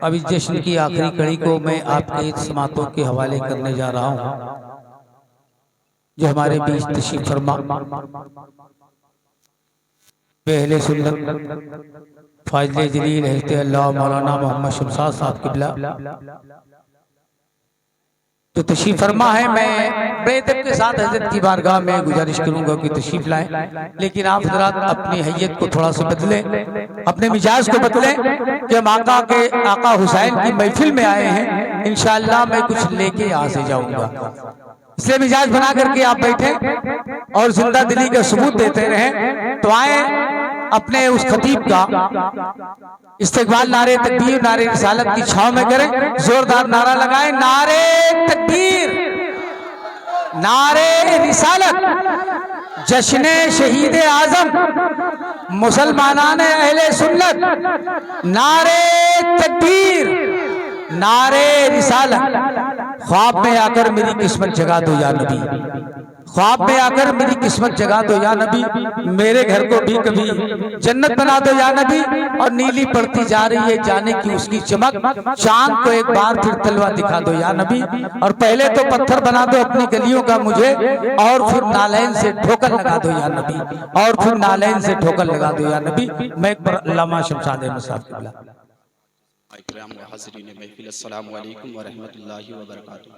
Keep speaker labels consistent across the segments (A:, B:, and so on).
A: اب اس جشن کی آخری کڑی کو میں آپ کے سماعتوں کے حوالے کرنے جا رہا ہوں جو ہمارے بیچ تشریف فرما اہل سنت فاضل جلیل حضرت اللہ مولانا محمد شمشاد صاحب قبلہ تو تشریف فرما ہے۔ میں بڑے ادب کے ساتھ حضرت کی بارگاہ میں گزارش کروں گا کہ تشریف لائیں، لیکن آپ حضرات اپنی حیت کو تھوڑا سا بدلیں، اپنے مزاج کو بدلیں کہ ہم آقا حسین کی محفل میں آئے ہیں، انشاءاللہ میں کچھ لے کے یہاں سے جاؤں گا، اس لیے مزاج بنا کر کے آپ بیٹھیں اور زندہ دلی کا ثبوت دیتے رہیں۔ تو آئیں اپنے اس خطیب کا استقبال نعرے تکبیر نعرے رسالت کی چھاؤں میں کریں، زوردار نعرہ لگائیں، نعرے تکبیر نعرے رسالت، جشن شہید اعظم مسلمانان اہل سنت، نعرے تکبیر نعرے رسالت۔ خواب میں آ کر میری قسمت جگا دو یا نبی، خواب میں آ کر میری قسمت جگا دو یا نبی، میرے گھر کو بھی کبھی جنت بنا دو یا نبی، اور نیلی پڑتی جا رہی ہے جانے کی اس کی چمک، چاند کو ایک بار پھر تلوہ دکھا دو یا نبی، اور پہلے تو پتھر بنا دو اپنی گلیوں کا مجھے، اور پھر نالین سے ٹھوکر لگا دو یا نبی، اور پھر نالین سے ٹھوکر لگا دو یا نبی۔ میں ایک بار علامہ شمشاد احمد صاحب کی بلا
B: اکرام و حاضرین محفل، السلام علیکم ورحمۃ اللہ وبرکاتہ۔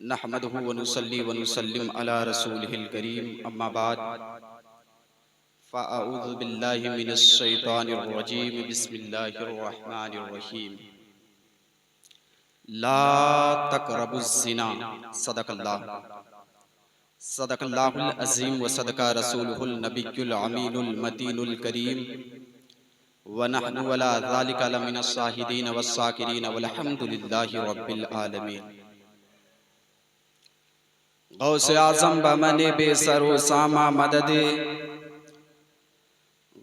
B: نحمدہ ونصلی ونسلم علی رسولہ الکریم، اما بعد فاعوذ باللہ من الشیطان الرجیم، بسم اللہ الرحمن الرحیم۔ لا تقربوا الزنا، صدق اللہ، صدق اللہ العظیم و صدق رسولہ النبی الامین المتین الکریم، ونحن ولا ذالک لمن الشاہدین والشاکرین والحمد للہ رب العالمین۔ غوث اعظم بمن بے سر و سامہ مدد،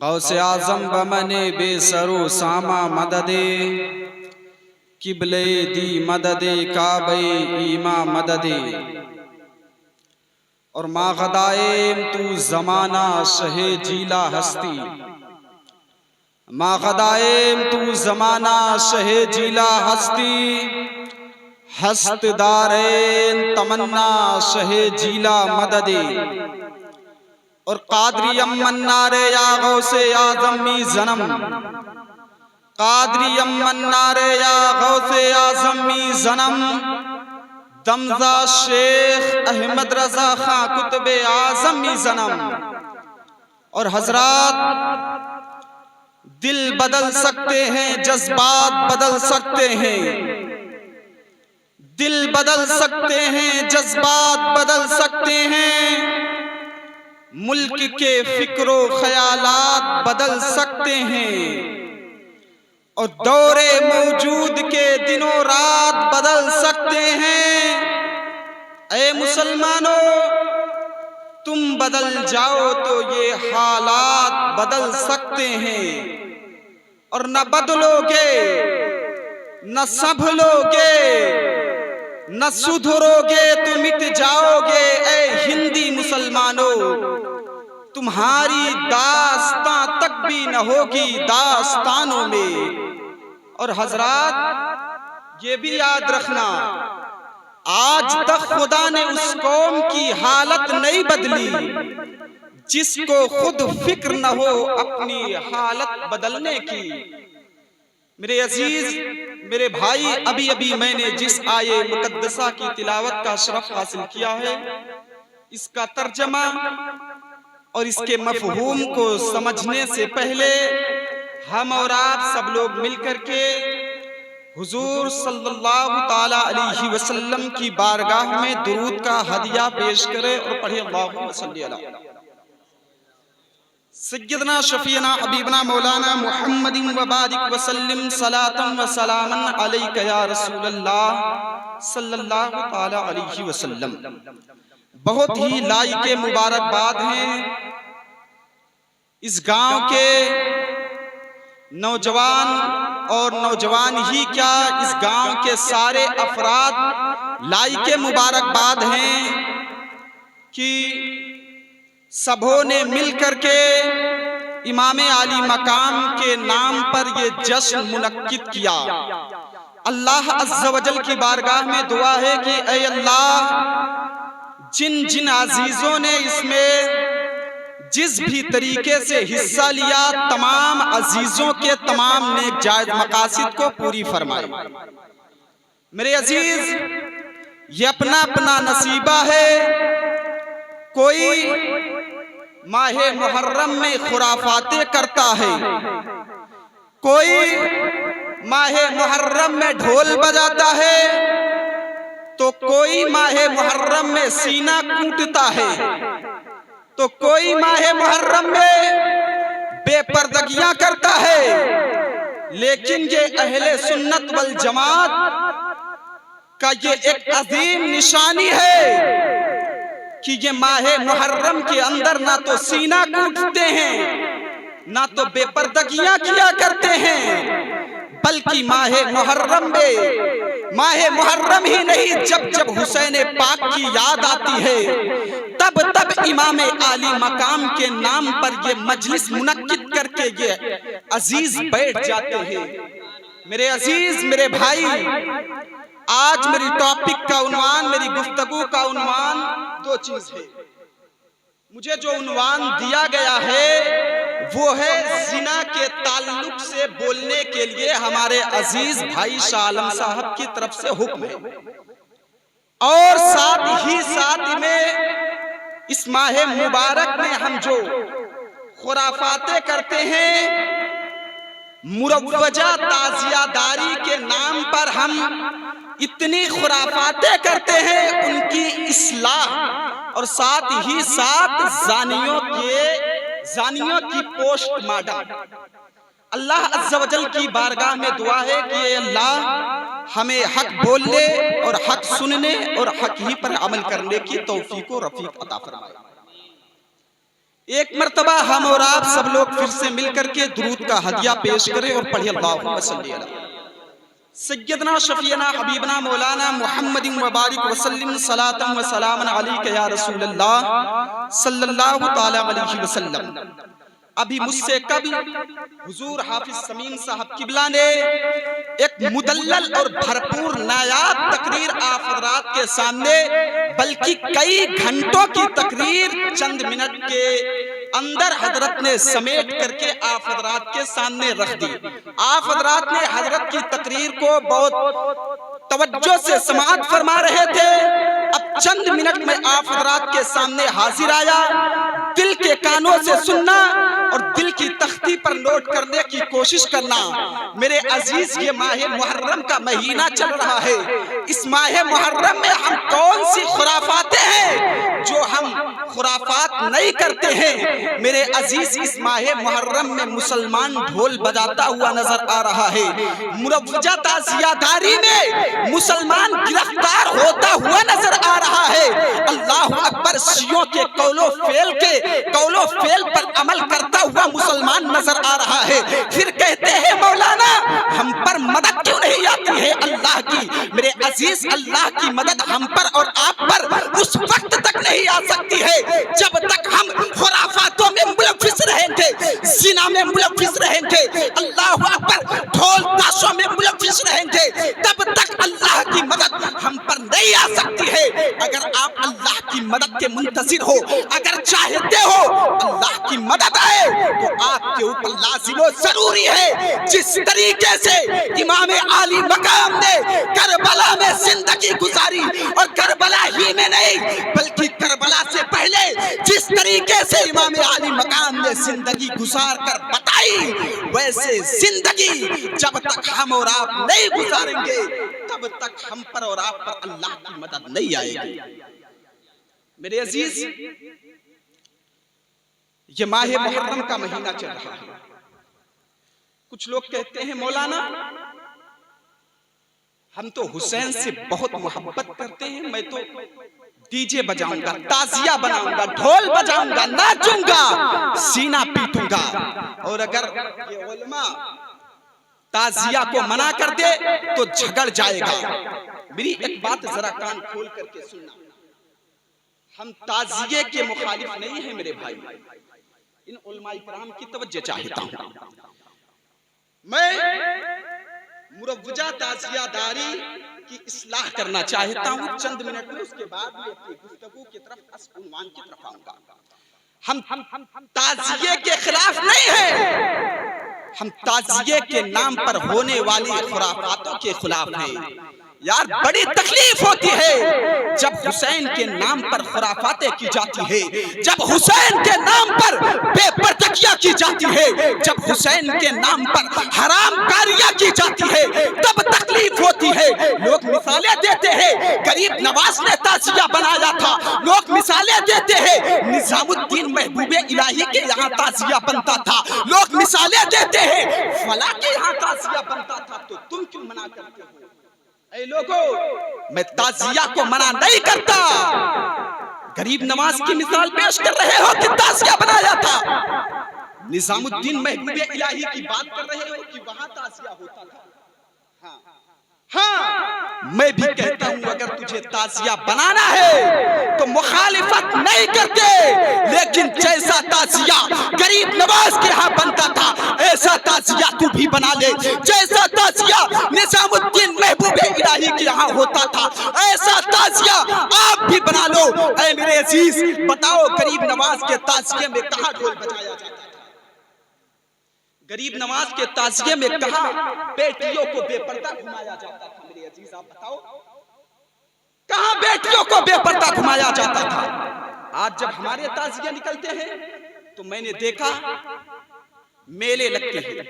B: غوث اعظم بمن بے سر و سامہ مدد، قبلے دی مدد کعبہ ایمہ مدد، اور ما غدائم تو زمانہ شہ جیلا ہستی، ما غدائم تو زمانہ شہ جیلا ہستی، ہست دارین تمنا شہ جیلا مدد، اور قادری امن نعرے یا غوث اعظم می زنم، قادری امن نعرے یا غوث اعظم می زنم، دمزہ شیخ احمد رضا خان قطب اعظم می زنم۔ اور حضرات دل بدل سکتے ہیں، جذبات بدل سکتے ہیں، دل بدل سکتے ہیں، جذبات بدل سکتے ہیں، ملک کے فکر و خیالات بدل سکتے ہیں، اور دور موجود کے دن و رات بدل سکتے ہیں۔ اے مسلمانوں، تم بدل جاؤ تو یہ حالات بدل سکتے ہیں، اور نہ بدلو گے نہ سنبھلو گے نہ سدھرو گے تو مٹ جاؤ گے۔ اے ہندی مسلمانوں، تمہاری داستان تک بھی نہ ہوگی داستانوں میں۔ اور حضرات یہ بھی یاد رکھنا، آج تک خدا نے اس قوم کی حالت نہیں بدلی جس کو خود فکر نہ ہو اپنی حالت بدلنے کی۔ میرے عزیز، میرے بھائی، ابھی میں نے جس آیے مقدسہ کی تلاوت کا شرف حاصل کیا ہے، اس کا ترجمہ اور اس کے مفہوم کو سمجھنے سے پہلے ہم اور آپ سب لوگ مل کر کے حضور صلی اللہ تعالیٰ علیہ وسلم کی بارگاہ میں درود کا ہدیہ پیش کریں اور پڑھیں اللہم صلی علی سیدنا شفیعنا حبیبنا مولانا محمد وبارک وسلم صلاۃ و سلاما علیک یا رسول اللہ صلی اللہ تعالیٰ علیہ وسلم۔ بہت ہی لائق مبارکباد ہیں اس گاؤں کے نوجوان، اور نوجوان ہی کیا اس گاؤں کے سارے افراد لائق مبارکباد ہیں کہ سبوں نے مل کر کے امام عالی مقام کے نام پر یہ جشن منعقد کیا۔ اللہ عز و جل کی بارگاہ میں دعا ہے کہ اے اللہ، جن جن عزیزوں نے اس میں جس بھی طریقے سے حصہ لیا، تمام عزیزوں کے تمام نیک جائز مقاصد کو پوری فرمائے۔ میرے عزیز، یہ اپنا اپنا نصیبہ ہے۔ کوئی ماہ محرم میں خرافاتیں کرتا ہے، کوئی ماہ محرم میں ڈھول بجاتا ہے، تو کوئی ماہ محرم میں سینہ کوٹتا ہے، تو کوئی ماہ محرم میں بے پردگیاں کرتا ہے۔ لیکن یہ اہل سنت والجماعت کا یہ ایک عظیم نشانی ہے کہ یہ ماہ محرم کے اندر نہ تو سینہ کوٹتے ہیں، نہ تو بے پردگیاں کیا کرتے ہیں، بلکہ ماہ محرم ہی نہیں، جب جب حسین پاک کی یاد آتی ہے تب امام عالی مقام کے نام پر یہ مجلس منعقد کر کے یہ عزیز بیٹھ جاتے ہیں۔ میرے عزیز، میرے بھائی، آج میری ٹاپک کا عنوان، میری گفتگو کا عنوان دو چیز ہے۔ مجھے جو عنوان دیا گیا ہے وہ ہے زنا کے تعلق سے بولنے کے لیے ہمارے عزیز بھائی شاہ عالم صاحب کی طرف سے حکم ہے، اور ساتھ ہی میں اس ماہ مبارک میں ہم جو خرافاتیں کرتے ہیں، مروجہ تعزیہ داری کے نام پر ہم اتنی خرافاتیں کرتے ہیں، ان کی اصلاح اور ساتھ ہی زانیوں کی پوسٹ مارٹم۔ اللہ عز و جل کی بارگاہ میں دعا ہے کہ اے اللہ، ہمیں حق بولنے اور حق سننے اور حق ہی پر عمل کرنے کی توفیق و رفیق عطا فرمائے۔ ایک مرتبہ ہم اور آپ سب لوگ پھر سے مل کر کے درود کا ہدیہ پیش کریں اور پڑھیں اللہم صلی علی سیدنا شفیعنا حبیبنا مولانا محمد مبارک وسلم صلاۃ و سلام علیک یا رسول اللہ صلی اللہ تعالی علیہ وسلم۔ ابھی مجھ سے قبل حضور حافظ سمیم صاحب قبلہ نے ایک مدلل اور بھرپور نایاب تقریر آپ حضرات کے سامنے، بلکہ کئی گھنٹوں کی تقریر چند منٹ کے اندر حضرت نے سمیٹ کر کے آپ حضرات کے سامنے رکھ دی۔ آپ حضرات نے حضرت کی تقریر کو بہت توجہ سے سماعت فرما رہے تھے۔ اب چند منٹ میں آپ حضرات کے سامنے حاضر آیا، دل کے کانوں سے سننا اور دل کی تختی پر نوٹ کرنے کی کوشش کرنا۔ میرے عزیز، یہ ماہ محرم کا مہینہ چل رہا ہے۔ اس ماہ محرم میں ہم کون سی خرافاتیں ہیں جو ہم خرافات نہیں کرتے ہیں؟ میرے عزیز، اس ماہ محرم میں مسلمان ڈھول بجاتا ہوا نظر آ رہا ہے، مروجہ تعزیہ داری میں مسلمان گرفتار ہوتا ہوا نظر آ رہا ہے۔ اللہ اکبر، شیعوں کے قول و فعل پر عمل کرتا ہوا مسلمان نظر آ رہا ہے۔ پھر کہتے ہیں مولانا، ہم پر مدد کیوں نہیں آتی ہے اللہ کی؟ میرے عزیز، اللہ کی مدد ہم پر اور آپ پر اس وقت تک نہیں آ سکتی ہے جب تک ہم خرافاتوں میں ملوث رہیں گے، زنا میں ملوث رہیں گے، اللہ اکبر، ڈھول تاشوں میں ملوث رہیں گے، تب تک اللہ کی مدد ہم پر نہیں آ سکتی ہے۔ اگر آپ اللہ کی مدد کے منتظر ہو، اگر چاہتے ہو اللہ کی مدد آئے، تو آپ کے اوپر لازم و ضروری ہے جس طریقے سے امام عالی مقام نے کربلا میں زندگی گزاری، اور کربلا ہی میں نہیں بلکہ کربلا سے پہلے جس طریقے سے امام عالی مقام نے زندگی گزار کر بتائی، ویسے زندگی جب تک ہم اور آپ نہیں گزاریں گے تب تک ہم پر اور آپ پر اللہ کی مدد نہیں آئے گی۔ میرے عزیز، یہ ماہ محرم کا مہینہ چل رہا ہے۔ کچھ لوگ کہتے ہیں مولانا، ہم تو حسین سے بہت محبت کرتے ہیں، میں تو ڈی جے بجاؤں گا، تعزیہ بناؤں گا، ڈھول بجاؤں گا، ناچوں گا، سینہ پیٹوں گا۔ اور اگر یہ علماء تعزیہ کو منع کر دے تو جھگڑ جائے گا۔ میری ایک بات ذرا کان کھول کر کے سننا، ہم تعزیے کے مخالف نہیں ہیں میرے بھائی، ان علماء کرام کی توجہ چاہتا ہوں. میں مروجہ تعزیہ داری کی اصلاح کرنا چاہتا ہوں چند منٹ میں، اس کے بعد میں اپنی گفتگو کی طرف عنوان کی طرف آؤں گا. ہم تعزیے کے خلاف نہیں ہیں، ہم تعزیے کے نام پر ہونے والی خرافاتوں کے خلاف ہیں. یار بڑی تکلیف ہوتی ہے جب حسین کے نام پر خرافاتیں کی جاتی ہے، جب حسین کے نام پر بے پردگیاں کی جاتی ہے، جب حسین کے نام پر حرام کاریاں کی جاتی ہے، تب تکلیف ہوتی ہے. لوگ مثالیں دیتے ہیں غریب نواز نے تعزیہ بنایا تھا، لوگ مثالیں دیتے ہیں نظام الدین محبوب الہی کے یہاں تعزیہ بنتا تھا، لوگ مثالیں دیتے ہیں فلاں کے یہاں تعزیہ بنتا تھا. تو تم کیوں منع کرتے ہو؟ اے لوگو، میں تعزیہ کو منع نہیں کرتا. غریب نواز کی مثال پیش کر رہے ہو کہ تعزیہ بنایا تھا، نظام الدین محبوب الہی کی بات کر رہے ہو کہ وہاں تعزیہ ہوتا تھا. ہاں میں بھی کہتا ہوں اگر تجھے تعزیہ بنانا ہے تو مخالفت نہیں کرتے، لیکن جیسا تعزیہ غریب نواز کے ہاں بنتا تھا ایسا تعزیہ تو بھی بنا لے. جیسا تعزیہ نظام الدین محبوب الہی کے یہاں ہوتا تھا ایسا تعزیہ آپ بھی بنا لو. اے میرے عزیز بتاؤ غریب نواز کے تعزیے میں کہاں ڈھول بجایا جاتا تھا؟ غریب نواز کے تعزیے میں کہاں بیٹیوں کو بے پردہ گھمایا جاتا تھا؟ میرے عزیز آپ بتاؤ کہاں بیٹیوں کو بے پردہ گھمایا جاتا تھا؟ آج جب ہمارے تعزیے نکلتے ہیں تو میں نے دیکھا میلے لگتے ہیں،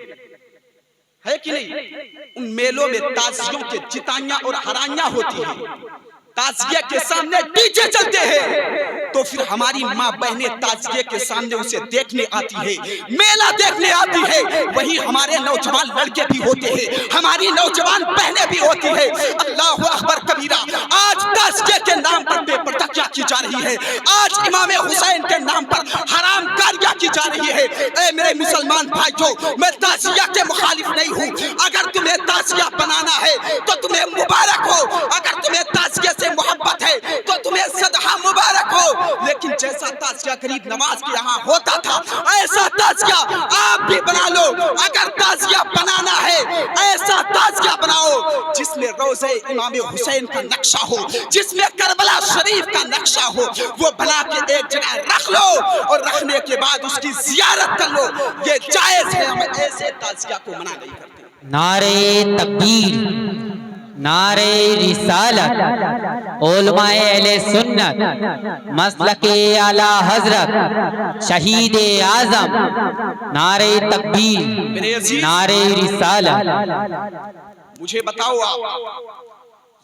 B: ہے کہ نہیں؟ ان میلوں میں تعزیوں کے جتائیاں اور ہرائیاں ہوتی ہیں، تعزیے کے سامنے ڈی جے چلتے ہیں، تو پھر ہماری ماں بہنیں تعزیے کے سامنے اسے دیکھنے آتی ہے، میلہ دیکھنے آتی ہے. وہی ہمارے نوجوان لڑکے بھی ہوتے ہیں، ہماری نوجوان بہنیں بھی ہوتی ہیں. اللہ اکبر کبیرہ، آج تعزیے کے نام پر بے پردگیاں کی جا رہی ہے، آج امام حسین کے نام پر حرام کاریاں کی جا رہی ہے. اے میرے مسلمان بھائیو، میں تعزیہ کے مخالف نہیں ہوں. اگر تمہیں تعزیہ بنانا ہے تو تمہیں مبارک ہو، اگر تمہیں تعزیے سے محبت ہے تو تمہیں صدقہ مبارک ہو. لیکن جیسا تعزیہ غریب نواز کے یہاں ہوتا تھا ایسا تعزیہ آپ بھی بنا لو. اگر تعزیہ بنانا ہے ایسا تعزیہ بناؤ جس میں روضہ امام حسین کا نقشہ ہو، جس میں کربلا شریف کا نقشہ ہو، وہ بنا کے ایک جگہ رکھ لو اور رکھنے کے بعد اس کی زیارت کر لو. یہ جائز ہے، ہم ایسے تعزیہ کو منع نہیں کرتے.
A: نعرہ تکبیر، نعرہ رسالت، علماء اہل سنت، مسلک اعلی حضرت شہید اعظم، نعرہ تکبیر، نعرہ رسالت.
B: مجھے بتاؤ آپ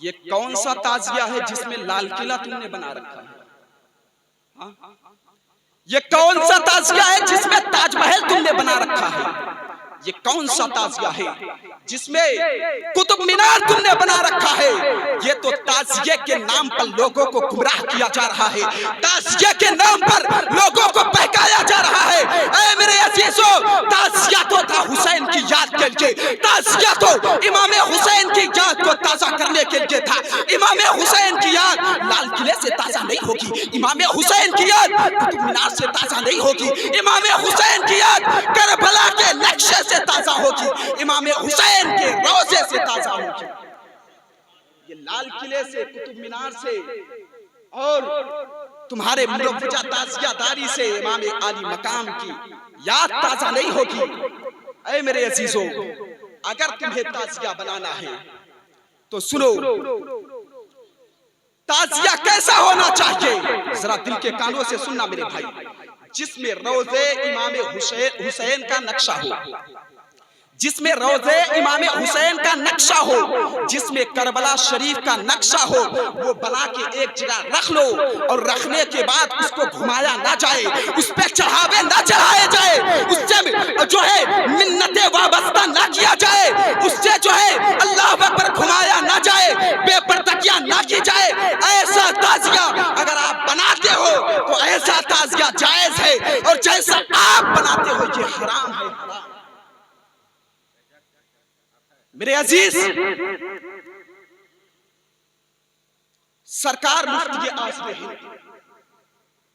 B: یہ کون سا تعزیہ ہے جس میں لال قلعہ تم نے بنا رکھا ہے؟ یہ کون سا تعزیہ ہے جس میں تاج محل تم نے بنا رکھا ہے؟ یہ کون سا تعزیہ ہے جس میں قطب مینار تم نے بنا رکھا ہے؟ یہ تو تعزیے کے نام پر لوگوں کو گمراہ کیا جا رہا ہے، تعزیے کے نام پر لوگوں کو بہکایا جا رہا ہے. اے میرے عزیزو، تعزیہ تو تھا حسین کی یاد کے لیے، تعزیہ تو امام حسین کی یاد کو تازہ کرنے کے لیے تھا. امام حسین کی یاد لال قلعے سے تازہ نہیں ہوگی، امام حسین کی یاد قطب مینار سے تازہ نہیں ہوگی، امام حسین کی یاد کربلا کے نقشے سے تازہ ہوگی، امام حسین کے روضے سے تازہ ہوگی. یہ لال قلعے سے، قطب مینار سے اور تمہارے مروجہ تعزیہ داری سے امام عالی مقام کی یاد تازہ نہیں ہوگی. اے میرے عزیزو، اگر تمہیں تعزیہ بنانا ہے تو سنو، تعزیہ کیسا ہونا چاہیے؟ ذرا دل کے کانوں سے سننا میرے بھائی. جس میں روضے امام حسین کا نقشہ ہو، جس میں روضے امام حسین کا نقشہ ہو، جس میں کربلا شریف کا نقشہ ہو، وہ بنا کے ایک جگہ رکھ لو اور رکھنے کے بعد اس کو گھمایا نہ جائے، اس پہ چڑھاوے نہ چڑھائے جائے، اس سے جو ہے منتیں وابستہ نہ کیا جائے، اس سے جو ہے اللہ پر گھمایا نہ جائے، بے پردگیاں نہ کی جائے. ایسا تعزیہ اگر آپ بناتے ہو تو ایسا تعزیہ جائز ہے، اور جیسا آپ بناتے ہو یہ حرام ہے. میرے عزیز، سرکار مفتی اعظم ہند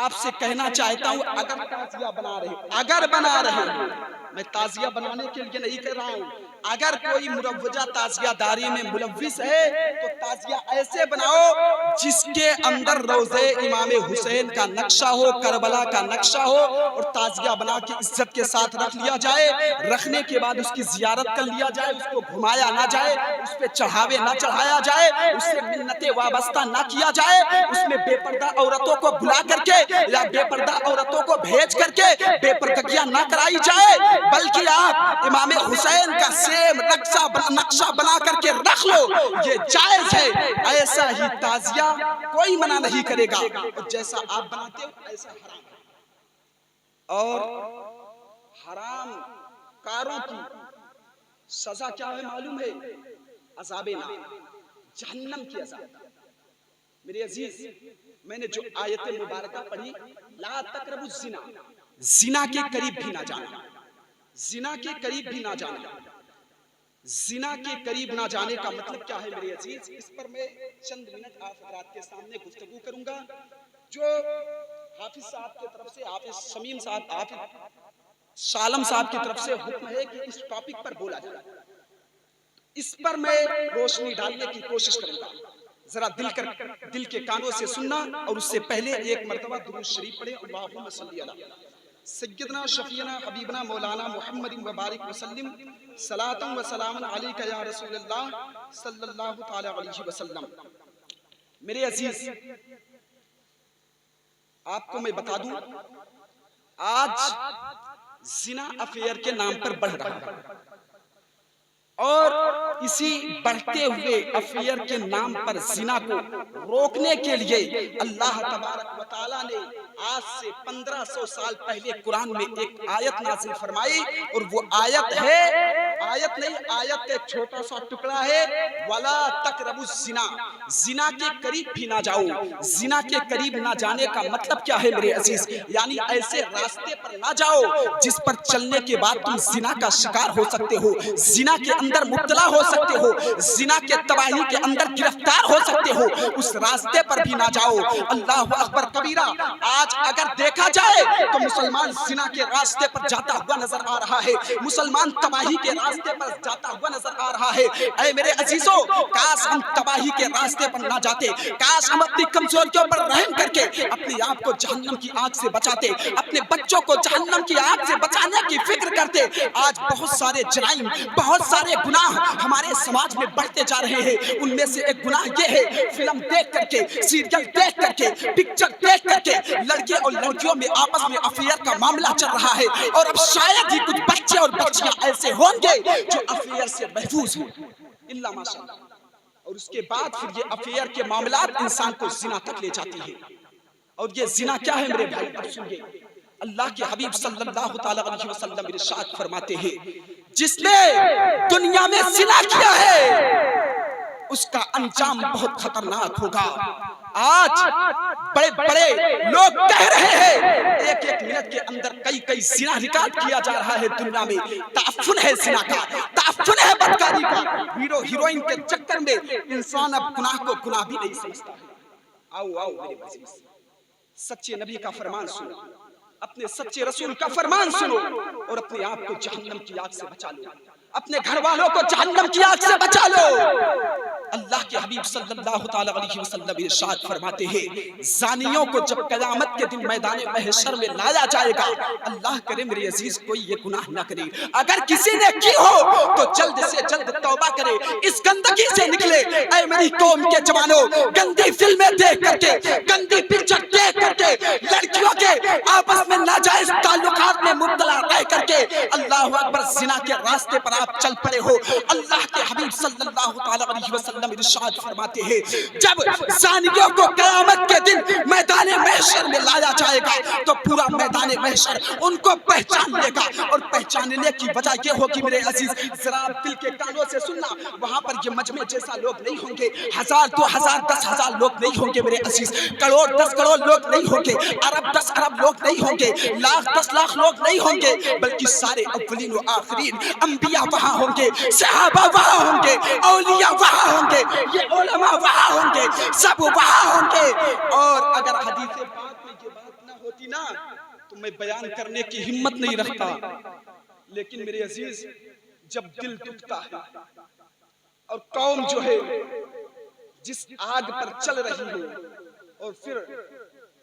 B: آپ سے کہنا چاہتا ہوں اگر تعزیہ بنا رہے ہو، اگر بنا رہے ہو، میں تعزیہ بنانے کے لیے نہیں کہہ رہا ہوں، اگر کوئی مروجہ تعزیہ داری میں ملوث ہے تو تعزیہ ایسے بناؤ جس کے اندر روضے امام حسین کا نقشہ ہو، کربلا کا نقشہ ہو، اور تعزیہ بنا کے عزت کے ساتھ رکھ لیا جائے، رکھنے کے بعد اس کی زیارت کر لیا جائے، اس کو گھمایا نہ جائے، اس پہ چڑھاوے نہ چڑھایا جائے، اس سے منتیں وابستہ نہ کیا جائے، اس میں بے پردہ عورتوں کو بلا کر کے یا بے پردہ عورتوں کو بھیج کر کے بے پردگیاں نہ کرائی جائے، بلکہ آپ امام حسین کا سیم نقشہ بنا کر کے رکھ لو، یہ جائز ہے۔ ایسا ہی تعزیہ کوئی منع نہیں کرے گا، اور جیسا آپ بناتے ہو ایسا حرام ہے۔ اور حرام کاروں کی سزا کیا ہے معلوم ہے؟ عذاب نار، جہنم کی عذاب۔ میرے عزیز، میں نے جو آیت مبارکہ پڑھی، لا تقربوا الزنا، زنا کے قریب بھی نہ جانا، زنا کے قریب بھی نہ جانا۔ زنا کے قریب نہ جانے کا مطلب کیا ہے میرے عزیز؟ اس پر میں چند منٹ آپ حضرات کے سامنے گفتگو کروں گا۔ جو حافظ صاحب کی طرف سے، حافظ شمیم صاحب، حافظ سالم صاحب کی طرف سے حکم ہے کہ اس ٹاپک پر بولا جائے، اس پر میں روشنی ڈالنے کی کوشش کروں گا۔ ذرا دل کے کانوں سے سننا، اور اس سے پہلے ایک مرتبہ درود شریف پڑھیں، اللہم صلی علی سیدنا شفیعنا حبیبنا مولانا محمد مبارک وسلم، صلاۃ و سلام علیک یا رسول اللہ صلی اللہ تعالی علیہ وسلم۔ میرے عزیز، آپ کو میں بتا دوں، آج زنا افیئر کے نام پر بڑھ رہا ہے، اور اسی بڑھتے ہوئے افیئر کے نام پر زنا کو روکنے کے لیے اللہ تبارک و تعالیٰ نے آج سے 1500 سال پہلے قرآن میں ایک آیت نازل فرمائی، اور وہ آیت ہے، آیت نہیں، آیت کا ایک چھوٹا سا ٹکڑا ہے، وَلَا تَقْرَبُوا الزِّنَا، زنا کے قریب بھی نہ جاؤ۔ زنا کے قریب نہ جانے کا مطلب کیا ہے میرے عزیز؟ یعنی ایسے راستے پر نہ جاؤ جس پر چلنے کے بعد تم زنا کا شکار ہو سکتے ہو، زنا کے اندر مبتلا ہو سکتے ہو، زنا کے تباہی کے اندر گرفتار ہو سکتے ہو، اس راستے پر بھی نہ جاؤ۔ اللہ اکبر کبیرہ، آج اگر دیکھا جائے تو مسلمان زنا کے راستے پر جاتا ہوا نظر آ رہا ہے، مسلمان تباہی کے راستے پر جاتا ہوا نظر آ رہا ہے۔ اے میرے عزیزوں، کاش ہم تباہی کے راستے پر نہ جاتے، کاش ہم اپنی کمزوریوں پر رحم کر کے اپنے آپ کو جہنم کی آگ سے بچاتے، اپنے بچوں کو جہنم کی آگ سے بچانے کی فکر کرتے۔ آج بہت سارے جرائم، بہت سارے گناہ ہمارے سماج میں بڑھتے جا رہے ہیں، ان میں سے ایک گناہ یہ ہے، فلم دیکھ کر کے، سیریل دیکھ کر کے، پکچر دیکھ کر کے لڑکے اور لڑکیوں میں آپس میں افیئر کا معاملہ چل رہا ہے، اور اب شاید ہی کچھ بچے اور بچیاں ایسے ہوں گے جو افیئر سے محفوظ ہوں، الا ماشاءاللہ۔ اور اس کے بعد پھر یہ افیئر کے معاملات انسان کو زنا تک لے جاتی ہے۔ اور یہ زنا کیا ہے میرے بھائی؟ اب سنیے، اللہ کے حبیب صلی اللہ تعالی علیہ وسلم ارشاد فرماتے ہیں، جس نے دنیا میں زنا کیا ہے اس کا انجام بہت خطرناک ہوگا۔ آج بڑے بڑے لوگ کہہ رہے ہیں، ایک ایک منٹ کے اندر کئی زنا ریکارڈ کیا جا رہا ہے دنیا میں۔ تعفن ہے زنا کا، تعفن ہے بدکاری کا۔ ہیرو ہیروئن کے چکر میں انسان اب گناہ کو گناہ بھی نہیں سمجھتا ہے۔ آؤ میرے عزیز، سچے نبی کا فرمان سنو، اپنے سچے رسول کا فرمان سنو، اور اپنے آپ کو جہنم کی آگ سے بچا لو، اپنے گھر والوں کو جہنم کی آگ سے بچا لو۔ اللہ کے حبیب صلی اللہ تعالی علیہ وسلم ارشاد فرماتے ہیں، زانیوں کو جب قیامت کے دن میدان محشر میں لایا جائے گا، اللہ کرے میرے عزیز کوئی یہ گناہ نہ کرے، اگر کسی نے کی ہو تو جلد سے جلد توبہ کرے، اس گندگی سے نکلے۔ اے میری قوم کے جوانوں، گندی فلمیں دیکھ کر کے، گندی پکچر دیکھ کر کے، لڑکیوں کے آپس میں ناجائز تعلقات میں مبتلا رہ کر کے اللہ اکبر زنا کے راستے پر آپ چل پڑے ہو، اللہ کے حبیب صلی اللہ تعالی علیہ وسلم ارشاد فرماتے ہیں، جب زانیوں کو قیامت کے دن میدان محشر میں لایا جائے گا تو پورا میدان محشر ان کو پہچان لے گا، اور پہچاننے کی وجہ یہ ہوگی میرے عزیز، ذرا دل کے کانوں سے سننا، وہاں پر یہ مجمع جیسا لوگ نہیں ہوں گے، 1000 2000 10,000 لوگ نہیں ہوں گے میرے عزیز، کروڑ 10 کروڑ لوگ نہیں ہوں گے، ارب 10 ارب لوگ نہیں ہوں گے، لاکھ 10 لاکھ لوگ نہیں ہوں گے، بلکہ سارے اولین و آخرین انبیاء وہاں ہوں گے، صحابہ وہاں ہوں گے، اولیاء وہاں ہوں گے، یہ علماء وہاں ہوں گے، سب وہاں ہوں گے۔ اور اگر حدیث پاک میں یہ بات نہ نا تو میں بیان کرنے کی ہمت نہیں رکھتا، لیکن میرے عزیز جب دل دکھتا ہے اور قوم جو ہے جس آگ پر چل رہی ہے اور پھر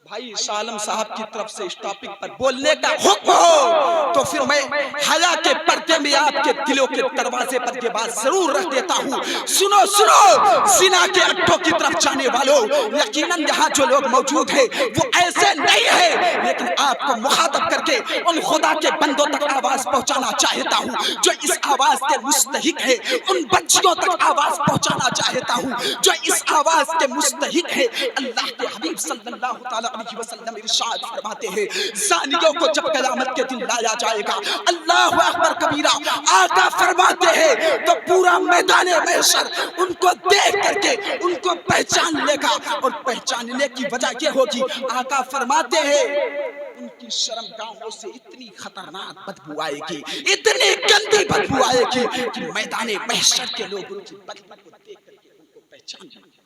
B: بھائی شاہ عالم صاحب کی طرف سے اس ٹاپک پر بولنے کا حکم ہو تو پھر میں حیا کے پردے میں آپ کے دلوں کے دروازے پر یہ بات ضرور رکھ دیتا ہوں، سنو سنو زنا کے اڈوں کی طرف جانے والوں، یقیناً یہاں جو لوگ موجود ہیں وہ ایسے نہیں ہیں، لیکن آپ کو مخاطب کر کے ان خدا کے بندوں تک آواز پہنچانا چاہتا ہوں جو اس آواز کے مستحق ہے، ان بچیوں تک آواز پہنچانا چاہتا ہوں جو اس آواز کے مستحق ہے۔ اللہ کے حبیب صلی اللہ تعالیٰ علیہ وسلم ارشاد فرماتے ہیں زانیوں کو جب قیامت کے دن لایا جائے گا، اللہ اکبر کبیرہ، آقا فرماتے ہیں تو پورا میدان محشر ان کو دیکھ کر کے ان کو پہچان لے گا، اور پہچاننے کی وجہ یہ ہوگی، آقا فرماتے ہیں ان کی شرمگاہوں سے اتنی خطرناک بدبو آئے گی، اتنی گندی بدبو آئے گی کہ میدان محشر کے لوگ ان کی بدبو کو دیکھ کر کے ان کو پہچان لیں گے۔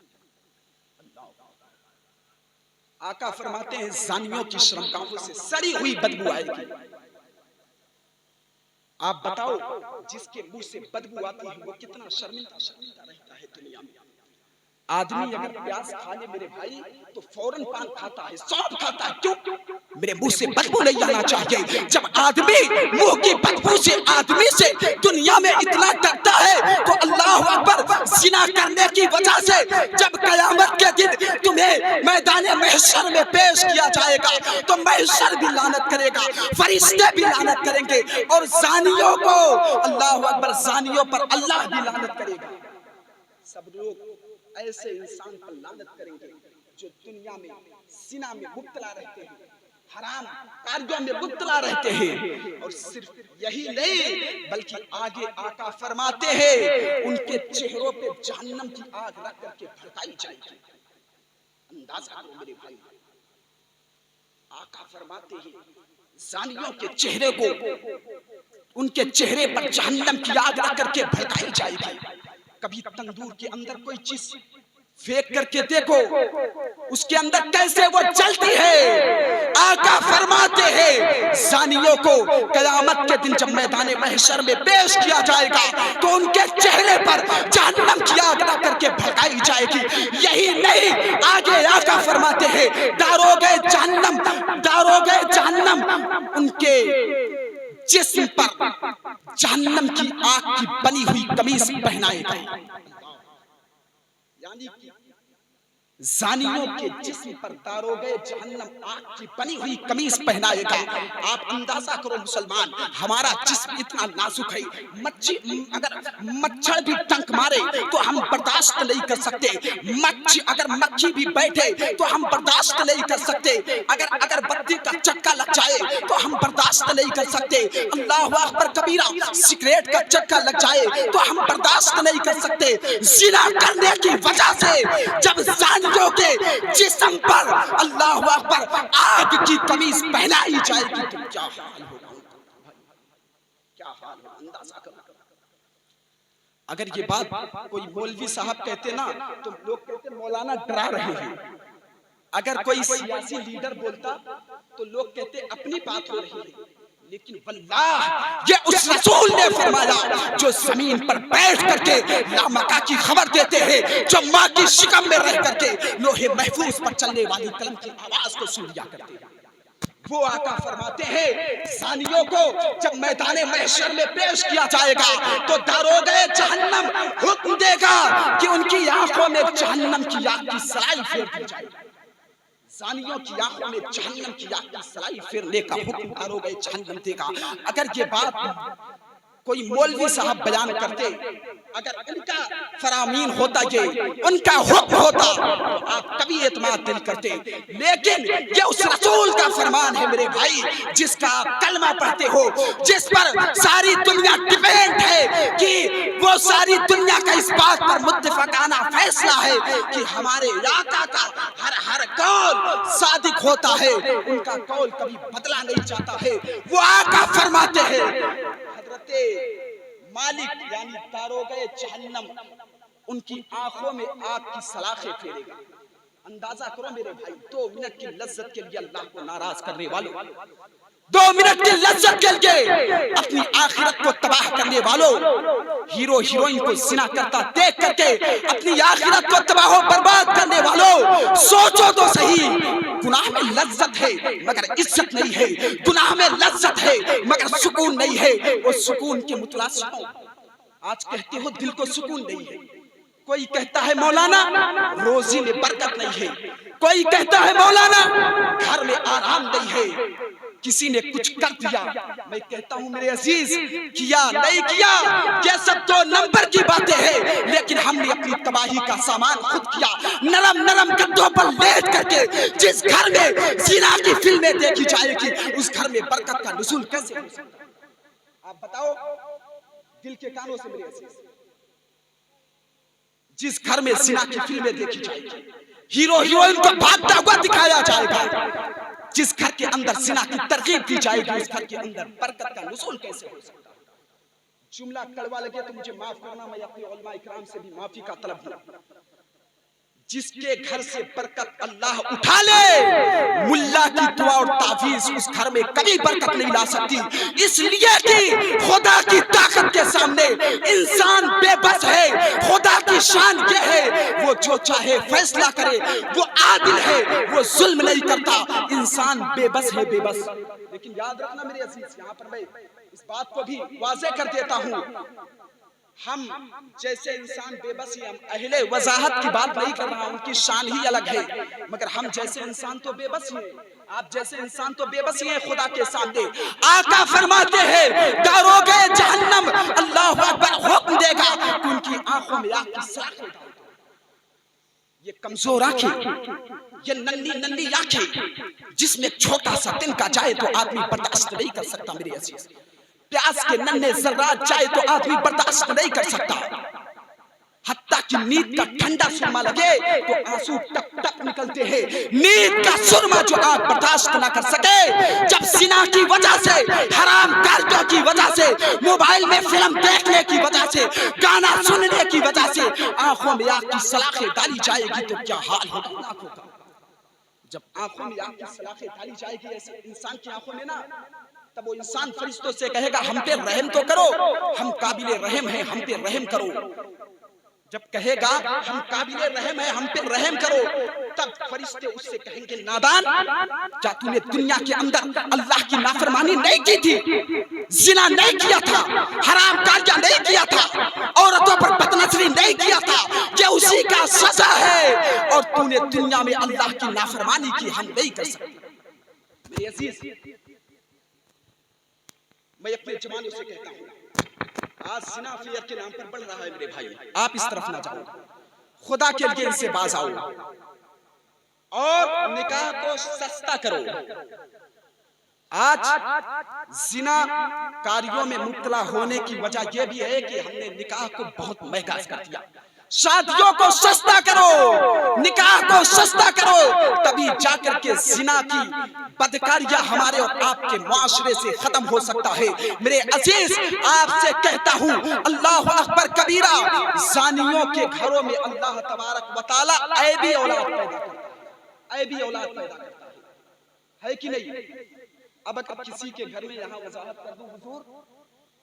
B: آقا فرماتے ہیں زانیوں کی شرمگاہوں سے سڑی ہوئی بدبو آئے گی۔ آپ بتاؤ جس کے منہ سے بدبو آتی ہے وہ کتنا شرمندہ رہتا ہے دنیا میں۔ آدمی اگر پیاز کھا لے میرے بھائی تو فوراً پان کھاتا ہے، سونف کھاتا ہے، کیوں؟ میرے منہ سے بدبو نہیں آنا چاہیے۔ جب آدمی منہ کی بدبو سے آدمی سے دنیا میں اتنا ڈرتا ہے تو اللہ اکبر زنا کرنے کی وجہ سے جب قیامت کے دن تمہیں میدان محشر میں پیش کیا جائے گا تو محشر بھی لعنت کرے گا، فرشتے بھی لعنت کریں گے، اور زانیوں کو اللہ اکبر زانیوں پر اللہ بھی لعنت کرے گا۔ سب لوگ ایسے انسان پر لعنت کریں گے جو دنیا میں زنا میں مبتلا رہتے ہیں، حرام کاریوں میں مبتلا رہتے ہیں، اور صرف یہی نہیں بلکہ آگے آقا فرماتے ہیں ان کے چہروں پہ جہنم کی آگ رکھ کر کے بھڑکائی جائے گی۔ اندازہ کرو میرے بھائی، آقا فرماتے ہیں زانیوں کے چہرے کو ان کے چہرے پر جہنم کی آگ رکھ کر کے بھڑکائی جائے گی۔ کبھی تندور کے اندر کوئی چیز پھینک کر کے دیکھو اس کے اندر کیسے وہ جلتی ہے۔ آقا فرماتے ہیں زانیوں کو قیامت کے دن جب میدان محشر میں پیش کیا جائے گا تو ان کے چہرے پر جہنم کی آگ رکھ کر کے بھڑکائی جائے گی۔ یہی نہیں آگے آقا فرماتے ہیں داروغے جہنم ان کے جسم پر جہنم کی آگ کی بنی ہوئی قمیص پہنائے گا، یعنی زانیوں کے جسم پر داروغے جہنم آگ کی بنی ہوئی قمیص پہنائے گا۔ آپ اندازہ کرو مسلمان، ہمارا جسم اتنا نازک ہے، اگر مچھر بھی ڈنک مارے تو ہم برداشت نہیں کر سکتے، اگر مکھی بھی بیٹھے تو ہم برداشت نہیں کر سکتے، اگر بتی کا چٹکا لگ جائے تو ہم برداشت نہیں کر سکتے، اللہ اکبر کبیرہ، سگریٹ کا چٹکا لگ جائے تو ہم برداشت نہیں کر سکتے۔ زنا کرنے کی وجہ سے جب زانیوں کے جسم پر اللہ اکبر آگ کی قمیص پہنائی جائے گی تو کیا حال ہوگا، کیا حال ہوگا، اندازہ کرو۔ اگر یہ بات کوئی مولوی صاحب کہتے نا تو لوگ کہتے مولانا ڈرا رہے ہیں، اگر کوئی سیاسی لیڈر بولتا تو لوگ کہتے اپنی بات ہو رہی ہے، لیکن واللہ یہ اس رسول نے فرمایا جو زمین پر بیٹھ کر کے لامکہ کی خبر دیتے ہیں، جو ماں کی شکم میں رہ کر کے لوح محفوظ پر چلنے والی قلم کی آواز کو سن لیا کرتے ہیں۔ وہ آقا فرماتے ہیں زانیوں کو جب میدان محشر میں پیش کیا جائے گا تو داروغے جہنم حکم دے گا کہ ان کی آنکھوں میں جہنم کی آگ کی سلائی پھیر دی جائے گی۔ زانیوں کی آنکھوں میں جہنم کی آگ کی سلائی پھیرنے کا حکم داروغے جہنم دے گا۔ اگر یہ بات کوئی مولوی صاحب بیان کرتے، اگر ان کا فرامین ہوتا، یہ ان کا حکم ہوتا تو آپ کبھی اعتماد نہیں کرتے، لیکن یہ اس رسول کا فرمان ہے میرے بھائی جس کا آپ کلمہ پڑھتے ہو، جس پر ساری دنیا ڈیپینڈ ہے کہ وہ ساری دنیا کا اس بات پر متفقانہ فیصلہ ہے کہ ہمارے آقا کا ہر قول صادق ہوتا ہے، ان کا قول کبھی بدلا نہیں جاتا ہے۔ وہ آقا فرماتے ہیں حضرت مالک یعنی داروغے جہنم ان کی آنکھوں میں آگ کی سلاخیں پھیرے گا، اندازہ کرو میرے بھائی، 2 منٹ کی لذت کے لیے اللہ کو ناراض کرنے والوں، 2 منٹ کی لذت کے لیے اپنی آخرت کو تباہ کرنے والوں، ہیرو ہیروئن کو زنا کرتا دیکھ کر کے اپنی آخرت کو تباہ و برباد کرنے والوں، سوچو تو صحیح، گناہ میں لذت ہے مگر عزت نہیں ہے، گناہ میں لذت ہے مگر سکون نہیں ہے، وہ سکون کے متلاشی ہو۔ آج کہتے ہو دل کو سکون نہیں ہے، کوئی کہتا ہے مولانا روزی میں برکت نہیں ہے، کوئی کہتا ہے مولانا گھر میں آرام نہیں ہے، کسی نے کچھ کر دیا۔ میں کہتا ہوں میرے عزیز، کیا نہیں کیا یہ سب 2 نمبر کی باتیں ہیں، لیکن ہم نے اپنی تباہی کا سامان خود کیا۔ نرم نرم گدوں پر لیٹ کر کے جس گھر میں زنا کی فلمیں دیکھی جائے گی اس گھر میں برکت کا نزول کیسے ہو سکتا ہے؟ آپ بتاؤ دل کے کانوں سے میرے عزیز، جس گھر میں زنا کی فلمیں دیکھی جائے گی، ہیرو ہیروئن کو بھاگتا ہوا دکھایا جائے گا، جس گھر کے اندر زنا کی ترغیب دی جائے گی اس گھر کے اندر برکت کا نزول کیسے ہو سکتا ہے؟ جملہ کڑوا لگے تو مجھے معاف کرنا، میں اپنے علماء اکرام سے بھی معافی کا طلب ہوں۔ جس کے گھر سے برکت اللہ اٹھا لے، ملا کی دعا اور تعویذ اس گھر میں کبھی برکت نہیں لا سکتی، اس لیے کہ خدا کی طاقت کے سامنے انسان بے بس ہے۔ خدا کی شان یہ ہے وہ جو چاہے فیصلہ کرے، وہ عادل ہے، وہ ظلم نہیں کرتا، انسان بے بس ہے، بے بس۔ لیکن یاد رکھنا میرے عزیز، یہاں پر میں اس بات کو بھی واضح کر دیتا ہوں، ہم جیسے انسان بے بس ہیں، ہم اہل وضاحت کی بات نہیں کر رہا ہوں، ان کی شان ہی الگ ہے، مگر ہم جیسے انسان تو بے بس ہیں، آپ جیسے انسان تو بے بس ہیں خدا کے سامنے۔ آقا فرماتے ہیں داروغے جہنم اللہ اکبر حکم دے گا کہ ان کی آنکھوں میں آگ کی سلاخیں ڈال دو۔ یہ کمزور آنکھیں، یہ ننھی ننھی آنکھیں جس میں چھوٹا سا تنکا جائے تو آدمی برداشت نہیں کر سکتا میرے عزیز، پیاس کے ننھے ذرات جائے تو آدمی برداشت نہیں کر سکتا، حتیٰ کہ نیند کا ٹھنڈا سرما لگے تو آنسو ٹپ ٹپ نکلتے ہیں۔ نیند کا سرما جو آنکھ برداشت نہ کر سکے، جب زنا کی وجہ سے، حرام کاروں کی وجہ سے، موبائل میں فلم دیکھنے کی وجہ سے، گانا سننے کی وجہ سے آنکھوں میں آگ کی سلاخیں ڈالی جائے گی تو کیا حال ہوگا؟ جب آنکھوں میں آگ کی سلاخیں ڈالی جائے گی ایسے انسان کی آنکھوں میں نا، تب وہ انسان فرشتوں سے کہے گا ہم پہ رحم تو کرو، ہم قابل رحم ہیں، ہم پہ رحم کرو۔ جب کہے گا ہم قابل رحم ہیں، ہم پہ رحم کرو، تب فرشتے اس سے کہیں گے نادان، کیا تو نے دنیا کے اندر اللہ کی نافرمانی نہیں کی تھی، زنا نہیں کیا تھا، حرام کاریاں نہیں کیا تھا، عورتوں پر بدنظری نہیں کیا تھا، یہ اسی کا سزا ہے، اور تو نے دنیا میں اللہ کی نافرمانی کی، ہم نہیں کر سکتے۔ میرے عزیز، میں اپنے جوانوں سے کہتا ہوں آج زنا فیئر کے نام پر بڑھ رہا ہے میرے بھائی، آپ اس طرف نہ جاؤ، خدا کے لیے ان سے باز آؤ اور نکاح کو سستا کرو۔ آج زنا کاریوں میں مبتلا ہونے کی وجہ یہ بھی ہے کہ ہم نے نکاح کو بہت مہنگا کر دیا۔ شادیوں کو سستا کرو، نکاح کو سستا کرو، تبھی جا کر کے زنا کی بدکاریاں ہمارے اور آپ کے معاشرے سے ختم ہو سکتا ہے۔ میرے عزیز، آپ سے کہتا ہوں اللہ اکبر کبیرہ، زانیوں کے گھروں میں اللہ تبارک و تعالی عیبی اولاد پیدا کرتا ہے، عیبی اولاد پیدا کرتا ہے کہ نہیں؟ اب اگر کسی کے گھر میں، یہاں وضاحت کر دوں حضور،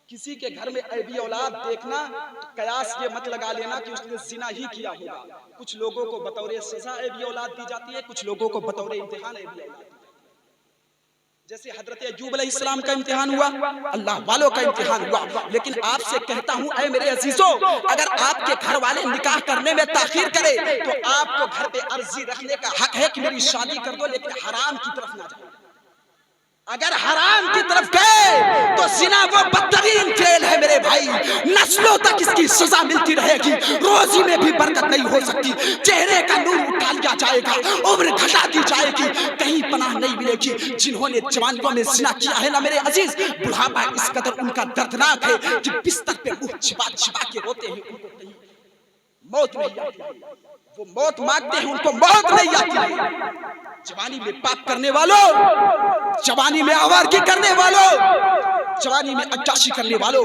B: کسی کے گھر میں عیبی اولاد دیکھنا تو قیاس یہ مت لگا لینا کہ اس نے زنا ہی کیا ہوگا۔ کچھ لوگوں کو بطور سزا عیبی اولاد دی جاتی ہے، کچھ لوگوں کو بطور امتحان عیبی اولاد دی جاتی ہے۔ جیسے حضرت ایوب علیہ السلام کا امتحان ہوا، اللہ والوں کا امتحان ہوا، لیکن آپ سے کہتا ہوں اے میرے عزیزوں، اگر آپ کے گھر والے نکاح کرنے میں تاخیر کرے تو آپ کو گھر پہ عرضی رکھنے کا حق ہے کہ میری شادی کر دو، لیکن حرام کی طرف نہ جائے۔ اگر حرام کی طرف گئے تو زنا وہ بدترین کھیل ہے میرے بھائی، نسلوں تک اس کی سزا ملتی رہے گی، روزی میں بھی برکت نہیں ہو سکتی، چہرے کا نور اٹھا لیا جائے گا، عمر گھٹا دی جائے گی، کہیں پناہ نہیں ملے گی۔ جنہوں نے جوانیوں میں زنا کیا ہے نا میرے عزیز، بڑھاپا اس قدر ان کا دردناک ہے کہ بستر پہ منہ چھپا چھپا کے روتے ہیں، ان کو کہیں موت نہیں آتی، وہ موت مانگتے ہیں، ان کو موت نہیں آتی۔ جوانی میں پاپ کرنے والوں، جوانی میں آوارگی کرنے والوں، جوانی میں عیاشی کرنے والوں،